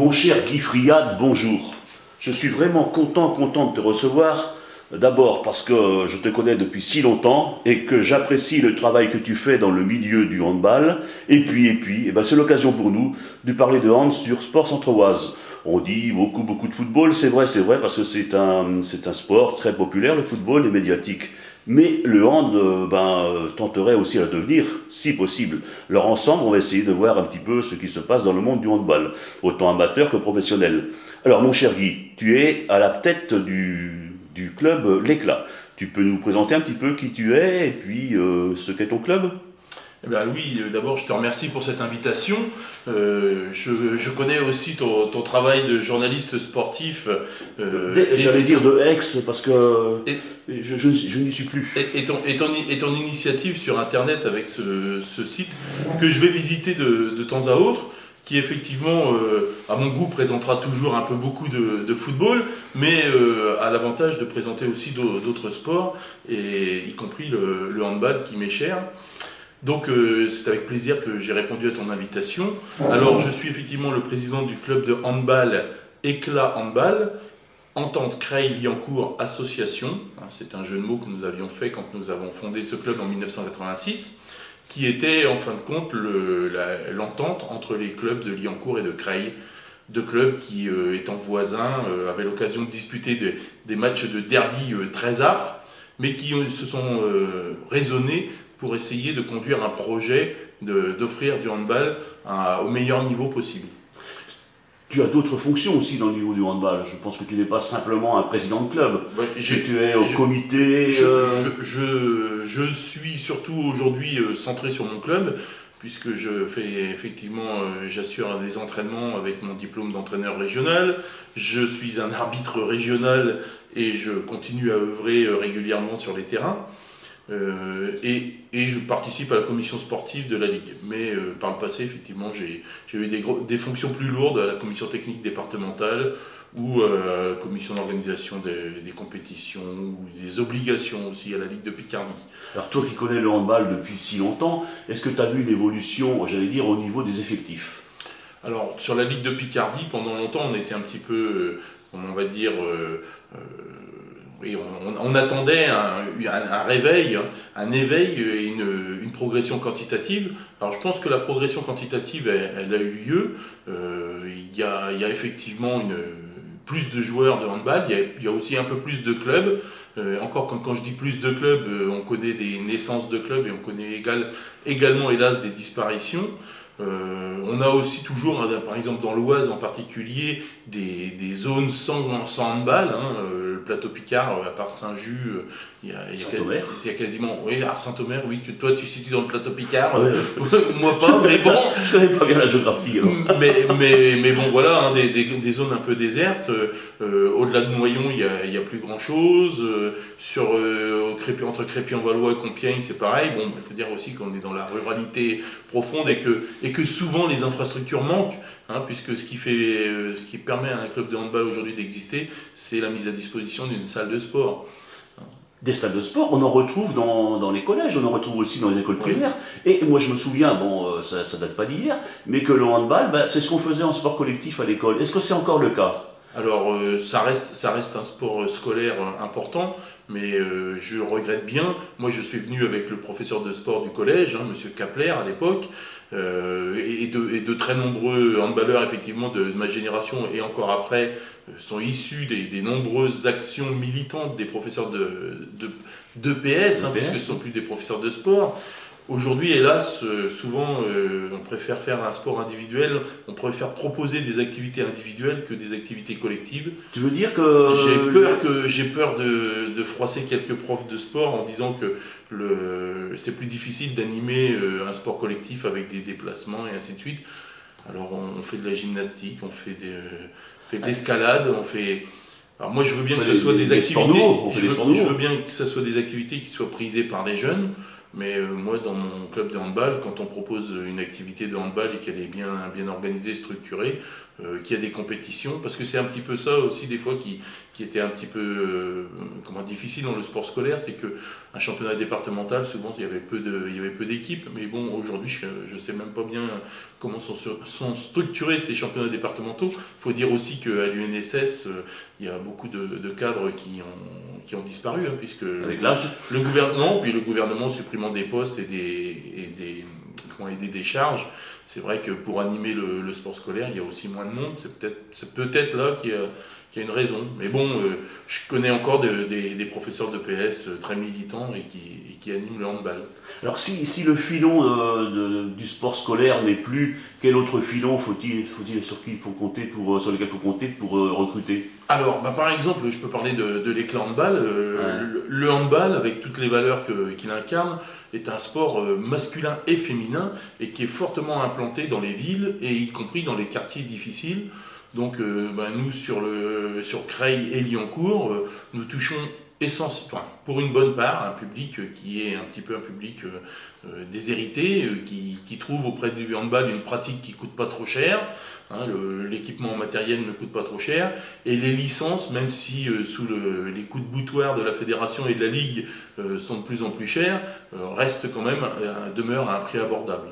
Mon cher Guy Friade, bonjour. Je suis vraiment content de te recevoir. D'abord parce que je te connais depuis si longtemps et que j'apprécie le travail que tu fais dans le milieu du handball. Et puis, c'est l'occasion pour nous de parler de hand sur Sport Centre-Oise. On dit beaucoup de football, c'est vrai, parce que c'est un sport très populaire, le football, et médiatique. Mais le hand tenterait aussi à le devenir, si possible. Alors ensemble, on va essayer de voir un petit peu ce qui se passe dans le monde du handball, autant amateur que professionnel. Alors mon cher Guy, tu es à la tête du club L'Éclat. Tu peux nous présenter un petit peu qui tu es et puis ce qu'est ton club ? Eh bien, Louis, d'abord je te remercie pour cette invitation. Je connais aussi ton travail de journaliste sportif. J'allais dire de ex parce que je n'y suis plus. Et ton initiative sur Internet avec ce site que je vais visiter de temps à autre, qui effectivement, à mon goût, présentera toujours un peu beaucoup de football, mais a l'avantage de présenter aussi d'autres sports, et y compris le handball qui m'est cher. Donc c'est avec plaisir que j'ai répondu à ton invitation. Alors je suis effectivement le président du club de handball Éclat Handball, Entente Creil-Liancourt Association. C'est un jeu de mots que nous avions fait quand nous avons fondé ce club en 1986, qui était en fin de compte l'entente entre les clubs de Liancourt et de Creil. Deux clubs qui, étant voisins, avaient l'occasion de disputer des matchs de derby très âpres, mais qui se sont raisonnés pour essayer de conduire un projet d'offrir du handball au meilleur niveau possible. Tu as d'autres fonctions aussi dans le niveau du handball. Je pense que tu n'es pas simplement un président de club. Ouais, tu es au comité. Je suis surtout aujourd'hui centré sur mon club, puisque j'assure des entraînements avec mon diplôme d'entraîneur régional. Je suis un arbitre régional et je continue à œuvrer régulièrement sur les terrains. Et je participe à la commission sportive de la Ligue. Mais par le passé, effectivement, j'ai eu des fonctions plus lourdes à la commission technique départementale ou à la commission d'organisation des compétitions ou des obligations aussi à la Ligue de Picardie. Alors toi qui connais le handball depuis si longtemps, est-ce que tu as vu une évolution, j'allais dire, au niveau des effectifs ? Alors sur la Ligue de Picardie, pendant longtemps, on était un petit peu, on va dire... Et on attendait un réveil, un éveil et une progression quantitative. Alors je pense que la progression quantitative, elle a eu lieu. Il y a effectivement plus de joueurs de handball, il y a aussi un peu plus de clubs. Encore quand je dis plus de clubs, on connaît des naissances de clubs et on connaît également hélas des disparitions. On a aussi toujours, par exemple dans l'Oise en particulier, des zones sans handball. Le plateau Picard, à part Saint-Just, il y a quasiment... Oui, à Saint-Omer, oui, toi tu situes dans le plateau Picard, moi pas, mais bon... Je connais pas bien la géographie. Mais bon, voilà, des zones un peu désertes. Au-delà de Noyon, il y a plus grand-chose. Entre Crépy-en-Valois et Compiègne, c'est pareil. Bon, il faut dire aussi qu'on est dans la ruralité profonde et que souvent les infrastructures manquent, puisque ce qui permet à un club de handball aujourd'hui d'exister, c'est la mise à disposition d'une salle de sport. Des salles de sport, on en retrouve dans les collèges, on en retrouve aussi dans les écoles primaires. Oui. Et moi je me souviens, ça date pas d'hier, mais que le handball, c'est ce qu'on faisait en sport collectif à l'école. Est-ce que c'est encore le cas ? Alors ça reste un sport scolaire important, mais je regrette bien. Moi je suis venu avec le professeur de sport du collège, Monsieur Kapler à l'époque, et de très nombreux handballeurs effectivement de ma génération et encore après sont issus des nombreuses actions militantes des professeurs d'EPS, puisque ce ne sont plus des professeurs de sport. Aujourd'hui, hélas, souvent, on préfère faire un sport individuel, on préfère proposer des activités individuelles que des activités collectives. Tu veux dire que... J'ai peur de froisser quelques profs de sport en disant que c'est plus difficile d'animer un sport collectif avec des déplacements et ainsi de suite. Alors, on fait de la gymnastique, on fait de l'escalade, on fait... Alors moi, je veux bien que ce soit des activités... Je veux bien que ce soit des activités qui soient prisées par les jeunes. Mais moi, dans mon club de handball, quand on propose une activité de handball et qu'elle est bien organisée, structurée, qu'il y a des compétitions, parce que c'est un petit peu ça aussi des fois qui était un petit peu difficile dans le sport scolaire, c'est qu'un championnat départemental, souvent il y avait peu d'équipes, mais bon, aujourd'hui je ne sais même pas bien comment sont structurés ces championnats départementaux. Il faut dire aussi qu'à l'UNSS, il y a beaucoup de cadres qui ont disparu, hein, puisque Avec l'âge le gouvernement supprimant des postes et des décharges, c'est vrai que pour animer le sport scolaire, il y a aussi moins de monde. C'est peut-être là qu'il y a une raison. Mais bon, je connais encore des professeurs de PS très militants et qui animent le handball. Alors si le filon du sport scolaire n'est plus, quel autre filon sur lequel il faut compter pour recruter? Alors, par exemple, je peux parler de l'éclat handball. Le handball, avec toutes les valeurs qu'il incarne, est un sport masculin et féminin et qui est fortement implanté dans les villes et y compris dans les quartiers difficiles. Donc, nous, sur Creil et Liancourt, nous touchons pour une bonne part, un public qui est un petit peu un public déshérité, qui trouve auprès du handball une pratique qui ne coûte pas trop cher. Hein, l'équipement matériel ne coûte pas trop cher, et les licences, même si sous les coups de boutoir de la fédération et de la ligue sont de plus en plus chères, restent quand même, demeurent à un prix abordable.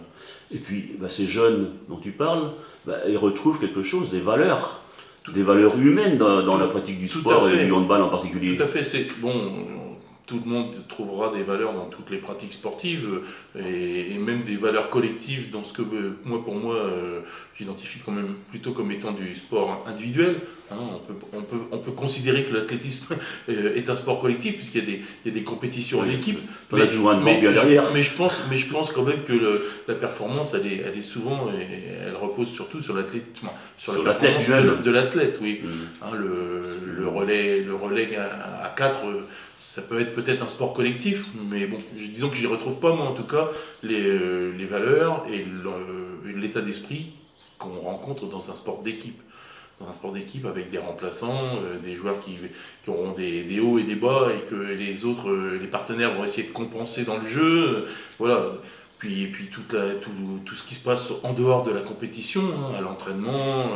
Et puis ces jeunes dont tu parles, ils retrouvent quelque chose, des valeurs humaines dans la pratique du sport et du handball en particulier. Tout à fait, tout le monde trouvera des valeurs dans toutes les pratiques sportives et même des valeurs collectives dans ce que pour moi j'identifie quand même plutôt comme étant du sport individuel. Hein, on peut considérer que l'athlétisme est un sport collectif puisqu'il y a des compétitions en équipe. Mais je pense quand même que la performance elle est souvent elle repose surtout sur l'athlétisme, sur la performance de l'athlète. Oui. Hein, le relais à 4. Ça peut être peut-être un sport collectif, mais bon, disons que j'y retrouve pas, moi en tout cas, les valeurs et l'état d'esprit qu'on rencontre dans un sport d'équipe. Dans un sport d'équipe avec des remplaçants, des joueurs qui auront des hauts et des bas et que les partenaires vont essayer de compenser dans le jeu. Voilà. Puis tout ce qui se passe en dehors de la compétition, hein, à l'entraînement,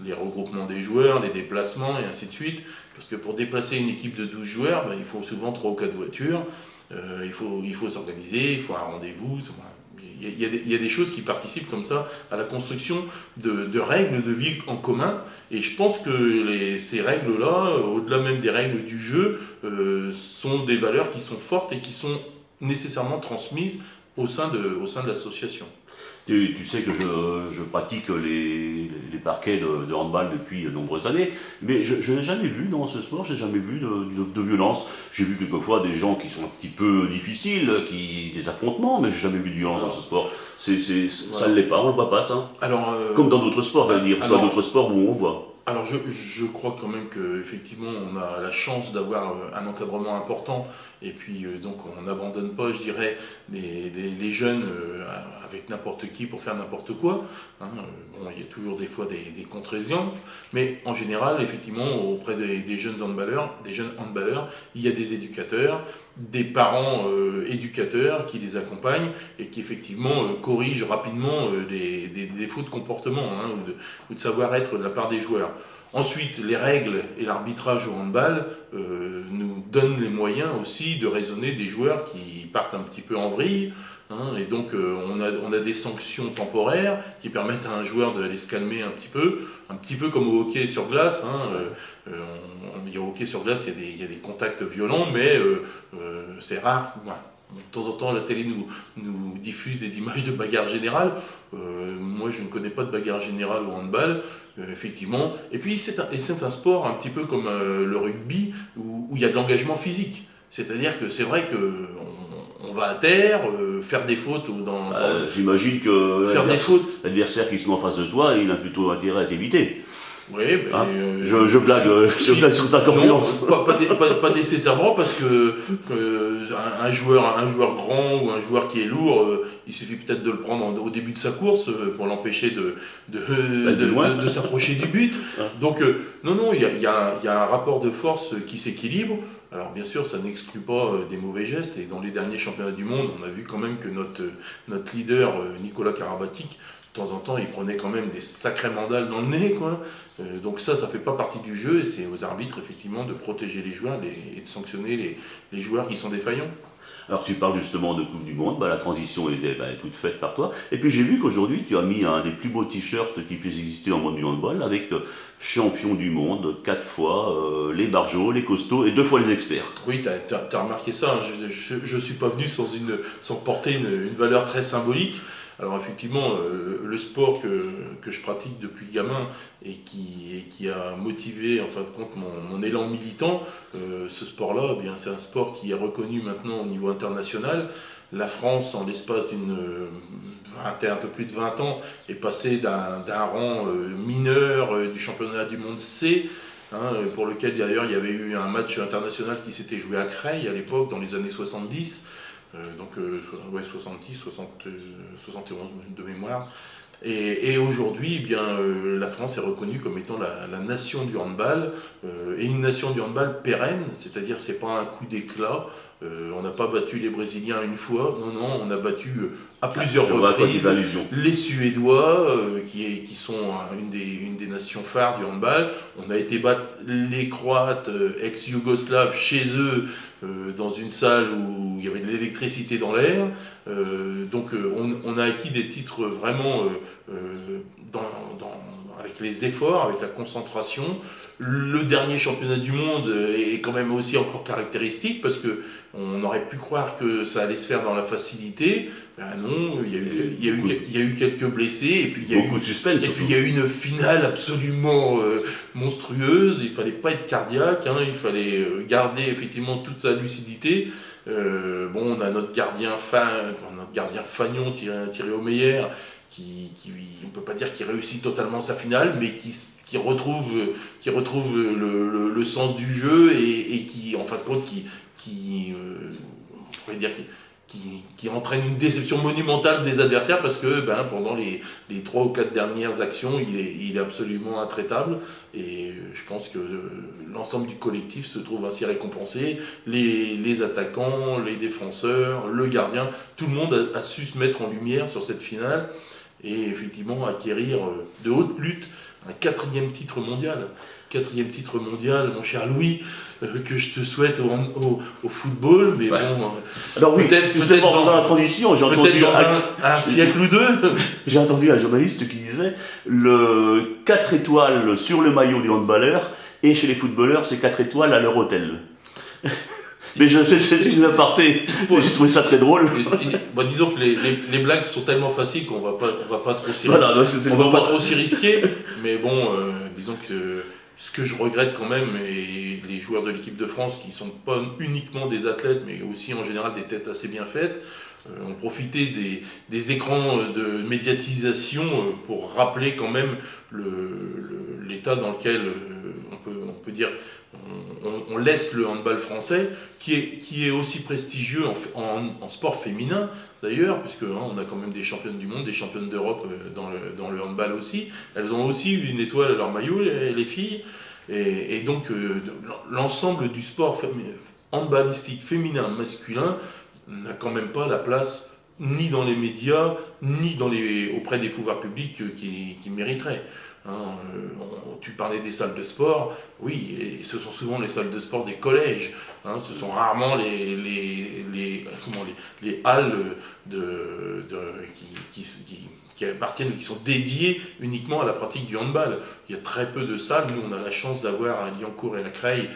les regroupements des joueurs, les déplacements et ainsi de suite. Parce que pour déplacer une équipe de 12 joueurs, il faut souvent 3 ou 4 voitures, il faut s'organiser, il faut un rendez-vous. Il y a des choses qui participent comme ça à la construction de règles de vie en commun. Et je pense que ces règles-là, au-delà même des règles du jeu, sont des valeurs qui sont fortes et qui sont nécessairement transmises au sein de l'association. Tu sais que je pratique les parquets de handball depuis de nombreuses années, mais je n'ai jamais vu dans ce sport, de violence. J'ai vu quelquefois des gens qui sont un petit peu difficiles, des affrontements, mais j'ai jamais vu de violence dans ce sport. Ça ne l'est pas, on ne le voit pas ça. Alors, comme dans d'autres sports, j'allais dire, dans d'autres sports où on voit. Alors je crois quand même qu'effectivement on a la chance d'avoir un encadrement important et puis donc on n'abandonne pas, je dirais, les jeunes avec n'importe qui pour faire n'importe quoi. Hein. Il y a toujours des fois des contre-exemples, mais en général effectivement auprès des jeunes handballeurs, il y a des éducateurs, des parents éducateurs qui les accompagnent et qui effectivement corrigent rapidement des défauts de comportement, hein, ou de savoir-être de la part des joueurs. Ensuite, les règles et l'arbitrage au handball nous donnent les moyens aussi de raisonner des joueurs qui partent un petit peu en vrille. Hein, et donc on a des sanctions temporaires qui permettent à un joueur d'aller se calmer un petit peu comme au hockey sur glace. Hein, au hockey sur glace, il y a des contacts violents, mais c'est rare. Ouais. De temps en temps, la télé nous diffuse des images de bagarre générale. Moi, je ne connais pas de bagarre générale au handball, effectivement. Et puis, c'est un sport un petit peu comme le rugby, où il y a de l'engagement physique. C'est-à-dire que c'est vrai qu'on va à terre, faire des fautes. J'imagine que l'adversaire qui se met en face de toi, il a plutôt intérêt à t'éviter. Oui, mais Hein, je blague, je blague sur ta corpulence. Non, pas nécessairement, parce que un joueur grand ou un joueur qui est lourd, il suffit peut-être de le prendre au début de sa course pour l'empêcher de s'approcher du but. Ouais. Donc, non, il y a un rapport de force qui s'équilibre. Alors, bien sûr, ça n'exclut pas des mauvais gestes. Et dans les derniers championnats du monde, on a vu quand même que notre leader, Nicolas Karabatic, de temps en temps, il prenait quand même des sacrés mandales dans le nez, quoi. Donc ça fait pas partie du jeu, et c'est aux arbitres, effectivement, de protéger les joueurs et de sanctionner les joueurs qui sont défaillants. Alors tu parles justement de Coupe du Monde, la transition est toute faite par toi. Et puis j'ai vu qu'aujourd'hui tu as mis un des plus beaux t-shirts qui puisse exister dans le monde du handball avec champion du monde, 4 fois, les barjots, les costauds et 2 fois les experts. Oui, t'as remarqué ça, hein. Je suis pas venu sans porter une valeur très symbolique. Alors effectivement, le sport que je pratique depuis gamin et qui a motivé en fin de compte mon élan militant, ce sport-là, eh bien c'est un sport qui est reconnu maintenant au niveau international. La France, en l'espace un peu plus de 20 ans, est passée d'un rang mineur du championnat du monde C, hein, pour lequel d'ailleurs il y avait eu un match international qui s'était joué à Creil à l'époque, dans les années 70. 70, 71 de mémoire. Et aujourd'hui, eh bien, la France est reconnue comme étant la nation du handball, et une nation du handball pérenne, c'est-à-dire c'est pas un coup d'éclat. On n'a pas battu les Brésiliens une fois, non, on a battu à plusieurs reprises les Suédois, qui sont une des nations phares du handball. On a été battre les Croates ex-Yougoslaves chez eux, dans une salle où il y avait de l'électricité dans l'air. Donc on a acquis des titres vraiment avec les efforts, avec la concentration. Le dernier championnat du monde est quand même aussi encore caractéristique, parce que on aurait pu croire que ça allait se faire dans la facilité. Ben non, il y a eu quelques blessés, et puis il y a beaucoup de suspense. Et puis il y a eu une finale absolument monstrueuse. Il fallait pas être cardiaque, hein, il fallait garder effectivement toute sa lucidité. On a notre gardien Fagnon, Thierry Omeyer, on peut pas dire qu'il réussit totalement sa finale, mais qui retrouve le sens du jeu, et qui, en fin de compte, on pourrait dire qui entraîne une déception monumentale des adversaires, parce que pendant les 3 ou 4 dernières actions, il est absolument intraitable. Et je pense que l'ensemble du collectif se trouve ainsi récompensé. Les attaquants, les défenseurs, le gardien, tout le monde a su se mettre en lumière sur cette finale, et effectivement acquérir de haute lutte un 4e titre mondial. 4e titre mondial, mon cher Louis, que je te souhaite au football, mais ouais. Bon... Alors oui, peut-être dans la transition, j'ai entendu... un siècle ou deux. J'ai entendu un journaliste qui disait le 4 étoiles sur le maillot du handballeur, et chez les footballeurs, c'est 4 étoiles à leur hôtel. Mais c'est une aparté, j'ai trouvé ça très drôle. Disons que les blagues sont tellement faciles qu'on va pas trop s'y risquer. Mais bon, disons que ce que je regrette quand même, et les joueurs de l'équipe de France, qui ne sont pas uniquement des athlètes, mais aussi en général des têtes assez bien faites, ont profité des écrans de médiatisation pour rappeler quand même l'état dans lequel on peut dire on laisse le handball français, qui est aussi prestigieux en sport féminin d'ailleurs, puisque on a quand même des championnes du monde, des championnes d'Europe dans le handball aussi. Elles ont aussi eu une étoile à leur maillot, les filles, et donc l'ensemble du sport handballistique féminin, masculin, n'a quand même pas la place ni dans les médias, ni auprès des pouvoirs publics qui mériteraient. Tu parlais des salles de sport, oui, et ce sont souvent les salles de sport des collèges, ce sont rarement les halles qui appartiennent, qui sont dédiées uniquement à la pratique du handball. Il y a très peu de salles. Nous, on a la chance d'avoir à Liancourt et à Creil,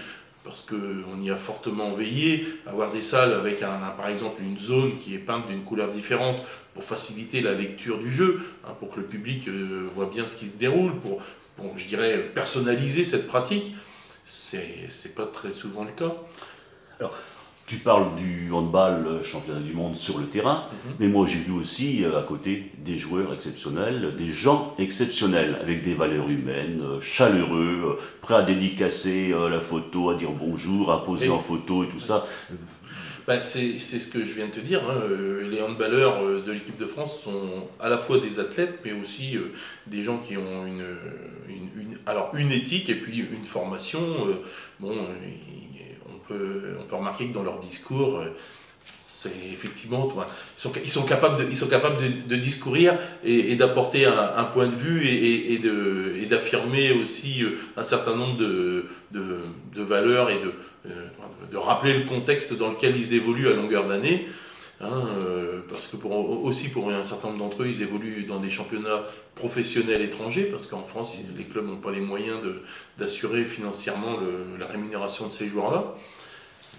parce qu'on y a fortement veillé, avoir des salles avec par exemple une zone qui est peinte d'une couleur différente pour faciliter la lecture du jeu, pour que le public voit bien ce qui se déroule, pour je dirais, personnaliser cette pratique. C'est pas très souvent le cas. Alors, Tu parles du handball championnat du monde sur le terrain, mais moi j'ai vu aussi à côté des joueurs exceptionnels, des gens exceptionnels, avec des valeurs humaines, chaleureux, prêts à dédicacer la photo, à dire bonjour, à poser en photo et tout ça. C'est ce que je viens de te dire, hein. Les handballeurs de l'équipe de France sont à la fois des athlètes, mais aussi des gens qui ont une éthique et puis une formation. On peut remarquer que dans leur discours, c'est effectivement, ils sont capables de discourir et d'apporter un point de vue et d'affirmer aussi un certain nombre de valeurs et de rappeler le contexte dans lequel ils évoluent à longueur d'année. Parce que pour un certain nombre d'entre eux, ils évoluent dans des championnats professionnels étrangers, parce qu'en France, les clubs n'ont pas les moyens d'assurer financièrement la rémunération de ces joueurs-là.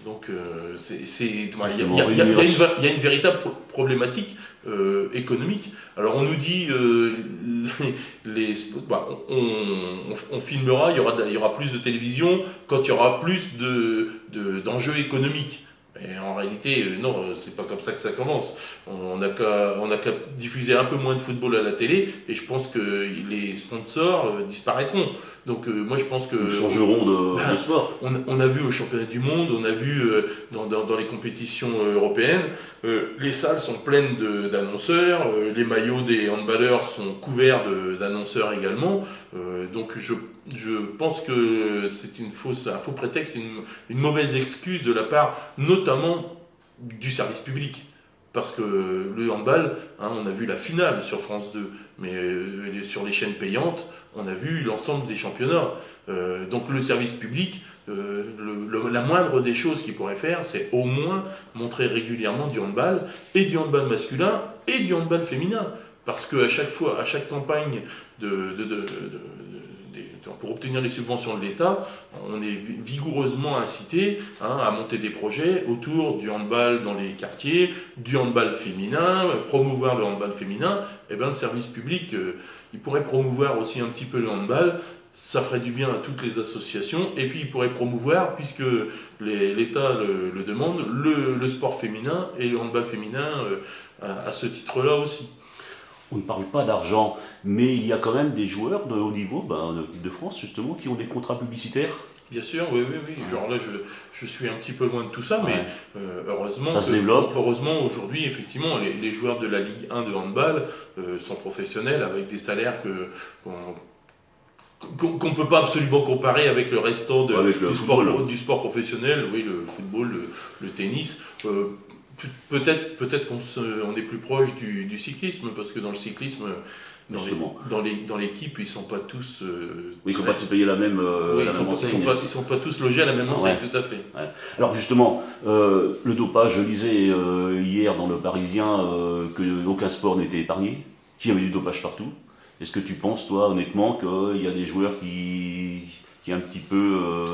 Donc il y a une véritable problématique économique. Alors on nous dit on filmera, il y aura plus de télévision quand il y aura plus d'enjeux économiques. Et en réalité, non, c'est pas comme ça que ça commence. On n'a qu'à diffuser un peu moins de football à la télé, et je pense que les sponsors disparaîtront. Donc moi je pense que... Nous changerons de sport. On a vu au championnat du monde, on a vu dans les compétitions européennes, les salles sont pleines d'annonceurs, les maillots des handballeurs sont couverts d'annonceurs également. Donc je pense que c'est un faux prétexte, une mauvaise excuse de la part notamment du service public. Parce que le handball, on a vu la finale sur France 2, mais sur les chaînes payantes, on a vu l'ensemble des championnats. Donc le service public, la moindre des choses qu'il pourrait faire, c'est au moins montrer régulièrement du handball, et du handball masculin, et du handball féminin. Parce qu'à chaque campagne pour obtenir les subventions de l'État, on est vigoureusement incité à monter des projets autour du handball dans les quartiers, du handball féminin, promouvoir le handball féminin. Et bien le service public, il pourrait promouvoir aussi un petit peu le handball. Ça ferait du bien à toutes les associations, et puis il pourrait promouvoir, puisque l'État le demande, le sport féminin et le handball féminin à ce titre-là aussi. On ne parle pas d'argent, mais il y a quand même des joueurs de haut niveau, de l'équipe de France justement, qui ont des contrats publicitaires. Bien sûr, oui. Genre là, je suis un petit peu loin de tout ça, mais heureusement, ça se développe. Heureusement, aujourd'hui, effectivement, les joueurs de la Ligue 1 de handball sont professionnels avec des salaires qu'on ne peut pas absolument comparer avec le restant du sport professionnel, oui, le football, le tennis. Peut-être qu'on est plus proche du cyclisme, parce que dans le cyclisme, dans l'équipe, ils ne sont pas tous... ils ne sont pas tous payés la même enseigne. Ils ne sont pas tous logés à la même enseigne, tout à fait. Ouais. Alors justement, le dopage, je lisais hier dans Le Parisien qu'aucun sport n'était épargné, qu'il y avait du dopage partout. Est-ce que tu penses, toi, honnêtement, qu'il y a des joueurs qui un petit peu...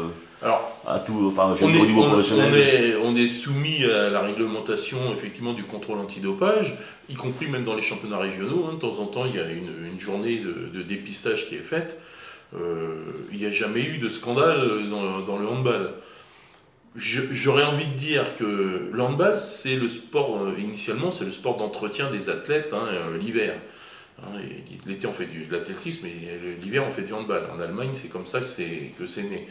à tout, enfin, au niveau professionnel. On est soumis à la réglementation effectivement du contrôle antidopage, y compris même dans les championnats régionaux. De temps en temps, il y a une journée de dépistage qui est faite. Il n'y a jamais eu de scandale dans le handball. J'aurais envie de dire que le handball, c'est le sport, initialement, c'est le sport d'entretien des athlètes l'hiver. L'été, on fait de l'athlétisme, et l'hiver, on fait du handball. En Allemagne, c'est comme ça que c'est né.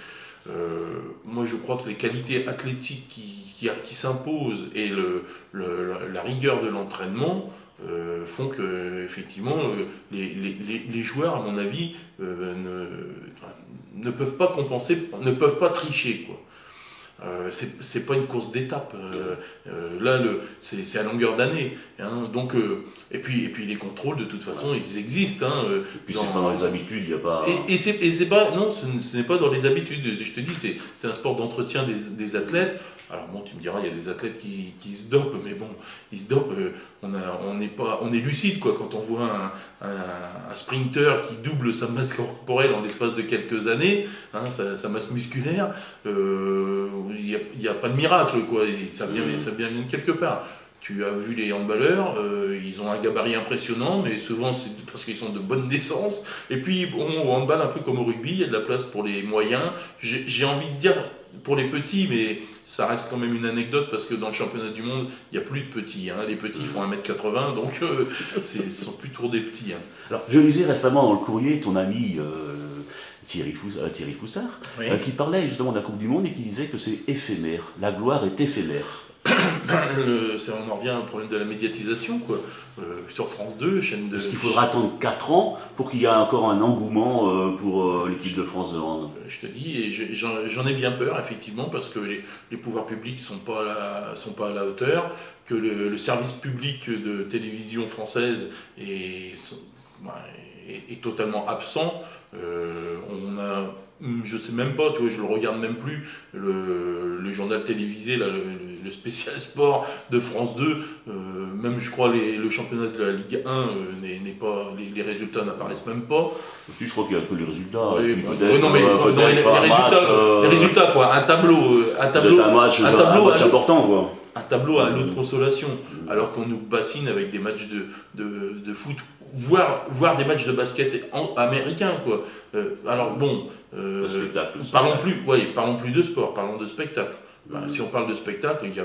Moi, je crois que les qualités athlétiques qui s'imposent et la rigueur de l'entraînement font que, effectivement, les joueurs, à mon avis, ne peuvent pas compenser, ne peuvent pas tricher, quoi. C'est pas une course d'étape. Là, c'est à longueur d'année. Donc, et puis les contrôles, de toute façon, ils existent. Puis c'est pas dans les habitudes, il n'y a pas. Et c'est pas, non, ce n'est pas dans les habitudes. Je te dis, c'est un sport d'entretien des athlètes. Alors bon, tu me diras, il y a des athlètes qui se dopent, mais bon, ils se dopent. On est lucide, quoi, quand on voit un sprinter qui double sa masse corporelle en l'espace de quelques années, sa masse musculaire. Il n'y a pas de miracle, quoi. Ça vient de quelque part. Tu as vu les handballeurs, ils ont un gabarit impressionnant, mais souvent c'est parce qu'ils sont de bonne naissance. Et puis, bon, au handball, un peu comme au rugby, il y a de la place pour les moyens. J'ai envie de dire, pour les petits, mais ça reste quand même une anecdote parce que dans le championnat du monde, il n'y a plus de petits. Les petits font 1m80, donc ce sont plus trop des petits. Alors, je lisais récemment dans le courrier ton ami Thierry Foussard, Oui. Qui parlait justement de la Coupe du Monde et qui disait que c'est éphémère. La gloire est éphémère. On en revient au problème de la médiatisation, quoi. Sur France 2, chaîne de... Est-ce qu'il faudra attendre 4 ans pour qu'il y ait encore un engouement pour l'équipe de France de hand? Je te dis, et j'en ai bien peur, effectivement, parce que les pouvoirs publics sont pas à la hauteur, que le service public de télévision française est totalement absent. Je sais même pas, tu vois, je le regarde même plus, le journal télévisé, là, le spécial sport de France 2, même je crois le championnat de la Ligue 1 n'est pas, les résultats n'apparaissent même pas. Si, je crois qu'il n'y a que les résultats. Oui, les résultats, quoi, un match important, quoi. Un tableau à l'eau de consolation, alors qu'on nous bassine avec des matchs de foot, voire des matchs de basket américains, quoi. Alors bon, parlons plus de sport, parlons de spectacle. Si on parle de spectacle, il y a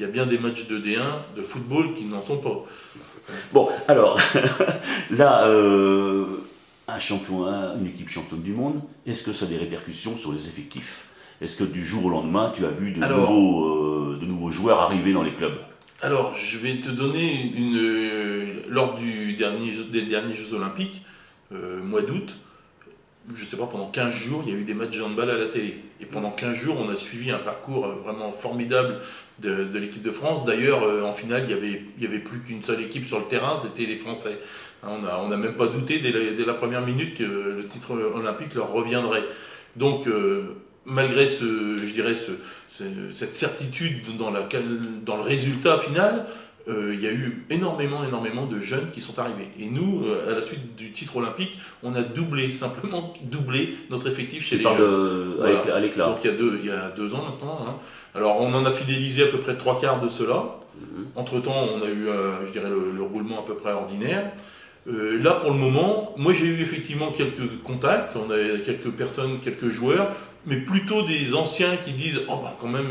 bien des matchs de D1, de football qui n'en sont pas. Bon, alors, là, une équipe championne du monde, est-ce que ça a des répercussions sur les effectifs? Est-ce que du jour au lendemain, tu as vu de nouveaux joueurs arriver dans les clubs? Alors, je vais te donner lors des derniers Jeux Olympiques, mois d'août, je sais pas, pendant 15 jours, il y a eu des matchs de handball à la télé. Et pendant 15 jours, on a suivi un parcours vraiment formidable de l'équipe de France. D'ailleurs, en finale, il y avait plus qu'une seule équipe sur le terrain, c'était les Français. On n'a même pas douté dès la première minute que le titre olympique leur reviendrait. Donc, malgré cette certitude dans le résultat final, il y a eu énormément de jeunes qui sont arrivés. Et nous, à la suite du titre olympique, on a simplement doublé notre effectif chez les jeunes. À l'éclat. Donc il y a 2 ans maintenant. Alors on en a fidélisé à peu près 3/4 de cela. Entre-temps, on a eu, le roulement à peu près ordinaire. Là, pour le moment, moi j'ai eu effectivement quelques contacts, on a quelques personnes, quelques joueurs, mais plutôt des anciens qui disent « Oh ben quand même,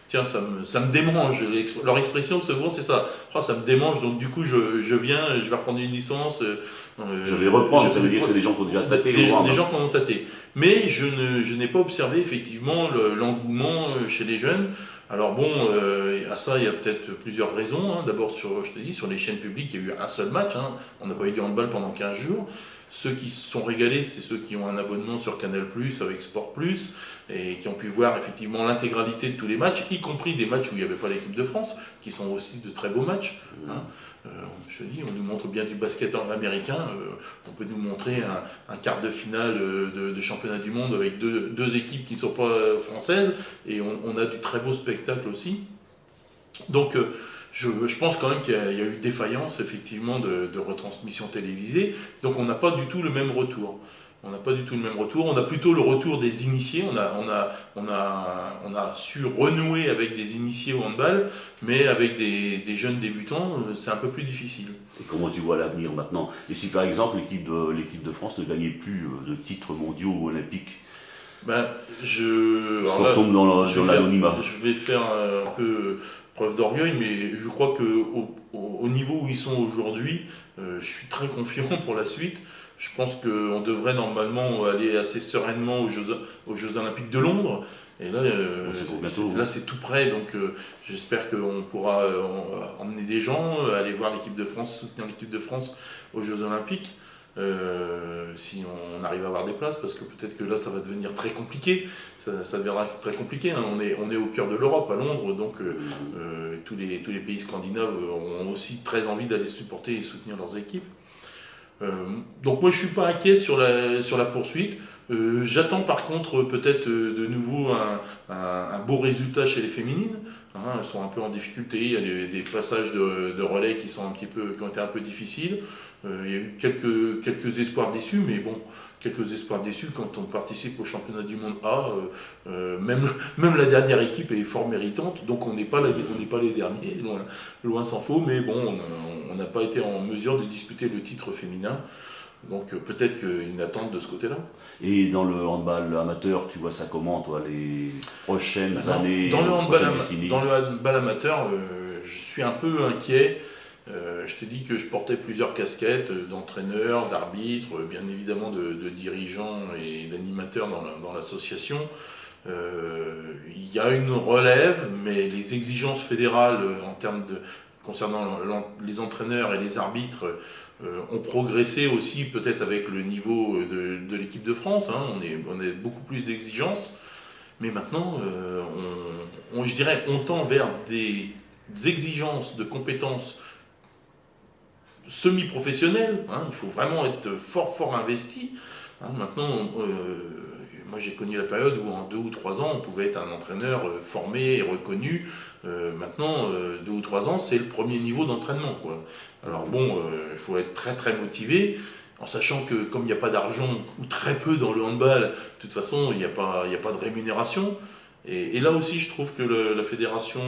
tiens, ça me démange ». Leur expression souvent c'est ça. « Oh, ça me démange, donc du coup je viens, je vais reprendre une licence. » Je vais reprendre, ça veut dire que c'est des gens qui ont déjà tâté. Des gens qui en ont tâté. Mais je n'ai pas observé effectivement l'engouement chez les jeunes. Alors bon, à ça, il y a peut-être plusieurs raisons. D'abord, sur les chaînes publiques, il y a eu un seul match. On n'a pas eu de handball pendant 15 jours. Ceux qui se sont régalés, c'est ceux qui ont un abonnement sur Canal+, avec Sport+, et qui ont pu voir effectivement l'intégralité de tous les matchs, y compris des matchs où il n'y avait pas l'équipe de France, qui sont aussi de très beaux matchs. Je te dis, on nous montre bien du basket américain, on peut nous montrer un quart de finale de championnat du monde avec deux équipes qui ne sont pas françaises, et on a du très beau spectacle aussi. Donc je pense quand même qu'il y a eu défaillance effectivement de retransmission télévisée, donc on n'a pas du tout le même retour. On a plutôt le retour des initiés, on a su renouer avec des initiés au handball, mais avec des jeunes débutants, c'est un peu plus difficile. Et comment tu vois l'avenir maintenant? Et si par exemple l'équipe de France ne gagnait plus de titres mondiaux ou olympiques? On tombe dans l'anonymat. Je vais faire un peu preuve d'orgueil, mais je crois qu'au niveau où ils sont aujourd'hui, je suis très confiant pour la suite. Je pense qu'on devrait normalement aller assez sereinement aux Jeux Olympiques de Londres. Et là, c'est tout près, donc j'espère qu'on pourra emmener des gens, aller voir l'équipe de France, soutenir l'équipe de France aux Jeux Olympiques. Si on arrive à avoir des places, parce que peut-être que là ça va devenir très compliqué, ça deviendra très compliqué. On est au cœur de l'Europe, à Londres, donc tous les pays scandinaves ont aussi très envie d'aller supporter et soutenir leurs équipes. Donc moi je suis pas inquiet sur la poursuite. J'attends par contre peut-être de nouveau un beau résultat chez les féminines. Elles sont un peu en difficulté, il y a des passages de relais qui ont été un peu difficiles. Il y a eu quelques espoirs déçus, mais bon, quelques espoirs déçus quand on participe au championnat du monde A. Même la dernière équipe est fort méritante, donc on n'est pas les derniers, loin s'en faut, mais bon, on n'a pas été en mesure de disputer le titre féminin. Donc peut-être qu'il y a une attente de ce côté-là. Et dans le handball amateur, tu vois ça comment, toi, les prochaines années, dans le prochaines décennies? Dans le handball amateur, je suis un peu inquiet. Je t'ai dit que je portais plusieurs casquettes d'entraîneur, d'arbitre, bien évidemment de dirigeant et d'animateur dans l'association. Il y a une relève, mais les exigences fédérales concernant les entraîneurs et les arbitres ont progressé aussi, peut-être avec le niveau de l'équipe de France. Hein. On a beaucoup plus d'exigences, mais maintenant, je dirais, on tend vers des exigences de compétences semi-professionnelles. Hein. Il faut vraiment être fort investi. Hein. Maintenant, moi j'ai connu la période où en 2 ou 3 ans, on pouvait être un entraîneur formé et reconnu. Maintenant, 2 ou 3 ans, c'est le premier niveau d'entraînement, quoi. Alors bon, il faut être très motivé, en sachant que comme il n'y a pas d'argent, ou très peu dans le handball, de toute façon, il n'y a pas de rémunération. Et là aussi, je trouve que la fédération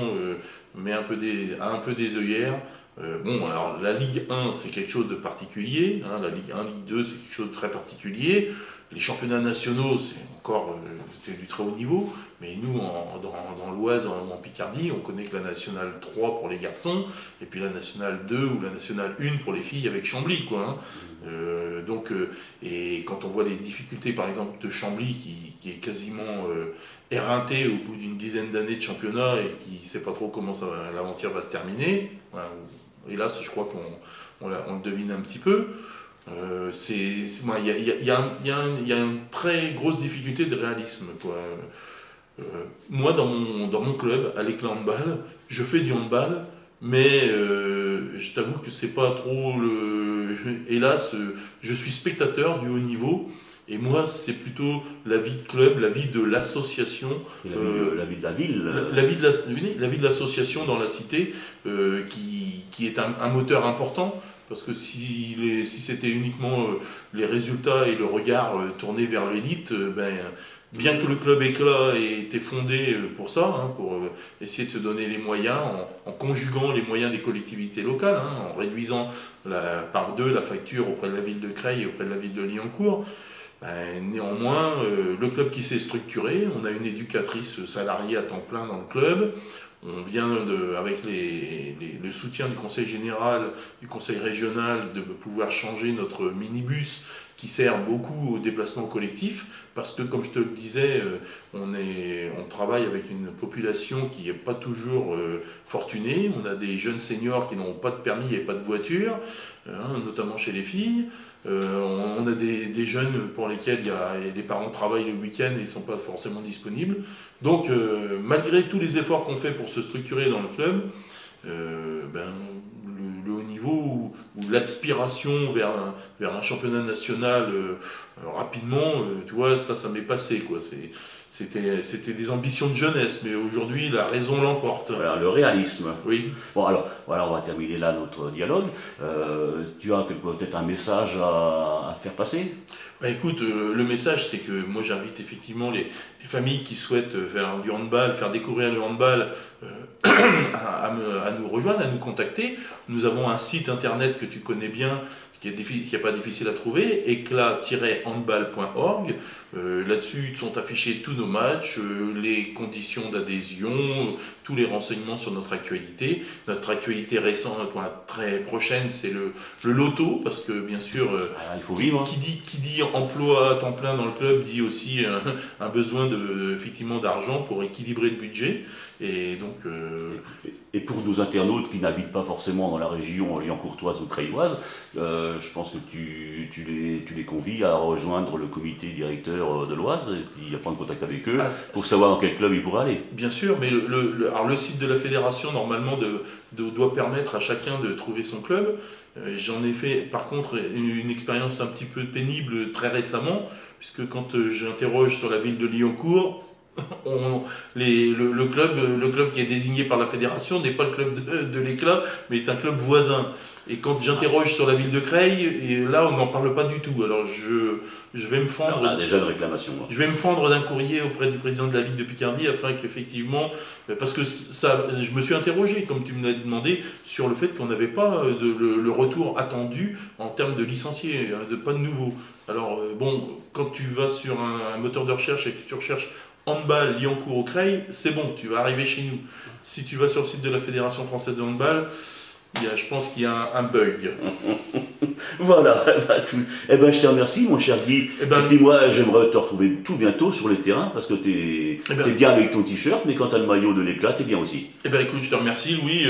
a un peu des œillères. Bon, alors la Ligue 1, c'est quelque chose de particulier. Hein, la Ligue 1, Ligue 2, c'est quelque chose de très particulier. Les championnats nationaux, c'est encore du très haut niveau. Mais nous, dans l'Oise ou en Picardie, on connaît que la Nationale 3 pour les garçons, et puis la Nationale 2 ou la Nationale 1 pour les filles avec Chambly, quoi. Hein. Et quand on voit les difficultés, par exemple, de Chambly, qui est quasiment éreinté au bout d'une dizaine d'années de championnat et qui ne sait pas trop comment l'aventure va se terminer, hélas, je crois qu'on le devine un petit peu. Il y a une très grosse difficulté de réalisme, quoi. Moi, dans mon club, à l'Éclat Handball, je fais du handball, mais je t'avoue que c'est pas trop hélas, je suis spectateur du haut niveau. Et moi, c'est plutôt la vie de club, la vie de l'association. La vie de la ville. La vie de l'association dans la cité, qui est un moteur important. Parce que si c'était uniquement les résultats et le regard tourné vers l'élite, bien que le club Éclat ait été fondé pour ça, hein, pour essayer de se donner les moyens, en conjuguant les moyens des collectivités locales, hein, en réduisant par 2 la facture auprès de la ville de Creil et auprès de la ville de Liancourt. Néanmoins, le club qui s'est structuré, on a une éducatrice salariée à temps plein dans le club. On vient avec le soutien du conseil général, du conseil régional, de pouvoir changer notre minibus qui sert beaucoup au déplacement collectif, parce que comme je te le disais, on travaille avec une population qui n'est pas toujours fortunée. On a des jeunes seniors qui n'ont pas de permis et pas de voiture, hein, notamment chez les filles. On a des jeunes pour lesquels les parents travaillent le week-end et ils ne sont pas forcément disponibles. Donc, malgré tous les efforts qu'on fait pour se structurer dans le club, le haut niveau ou l'aspiration vers un championnat national rapidement, tu vois, ça m'est passé, quoi. C'était des ambitions de jeunesse, mais aujourd'hui, la raison l'emporte. Voilà, le réalisme. Oui. Bon, alors, voilà, on va terminer là notre dialogue. Tu as peut-être un message à faire passer? Écoute, le message, c'est que moi, j'invite effectivement les familles qui souhaitent faire du handball, faire découvrir le handball, à nous rejoindre, à nous contacter. Nous avons un site internet que tu connais bien, qui n'est pas difficile à trouver, éclat-handball.org. Là-dessus sont affichés tous nos matchs, les conditions d'adhésion, tous les renseignements sur notre actualité. Notre actualité récente, très prochaine, c'est le loto, parce que bien sûr, il faut vivre. Qui dit emploi à temps plein dans le club dit aussi un besoin effectivement d'argent pour équilibrer le budget. Et donc, et pour nos internautes qui n'habitent pas forcément dans la région liancourtoise ou creilloise, je pense que tu les convies à rejoindre le comité directeur de l'Oise et puis à prendre contact avec eux pour savoir dans quel club ils pourraient aller. Bien sûr, mais alors le site de la fédération normalement doit permettre à chacun de trouver son club. J'en ai fait par contre une expérience un petit peu pénible très récemment, puisque quand j'interroge sur la ville de Liancourt, Le club qui est désigné par la fédération n'est pas le club de l'Éclat, mais est un club voisin. Et quand j'interroge sur la ville de Creil, et là on n'en parle pas du tout. Alors je vais me fendre. Alors, on a déjà une réclamation. Je vais me fendre d'un courrier auprès du président de la Ligue de Picardie afin qu'effectivement, parce que ça, je me suis interrogé, comme tu me l'as demandé, sur le fait qu'on n'avait pas le retour attendu en termes de licenciés, pas de nouveaux. Alors bon, quand tu vas sur un moteur de recherche et que tu recherches handball Liancourt au Creil, c'est bon, tu vas arriver chez nous. Si tu vas sur le site de la Fédération française de handball, je pense qu'il y a un bug. Voilà, je te remercie mon cher Guy. Et puis moi j'aimerais te retrouver tout bientôt sur les terrains parce que t'es bien avec ton t-shirt, mais quand t'as le maillot de l'Éclat, t'es bien aussi. Écoute, je te remercie Louis,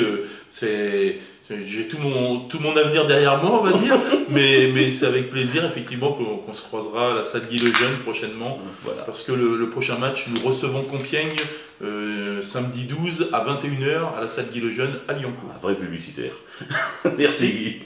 j'ai tout mon avenir derrière moi, on va dire, mais c'est avec plaisir effectivement qu'on se croisera à la salle Guy Lejeune prochainement, voilà. Parce que le prochain match, nous recevons Compiègne samedi 12 à 21h à la salle Guy Lejeune à Liancourt. Un vrai publicitaire. Merci Guy.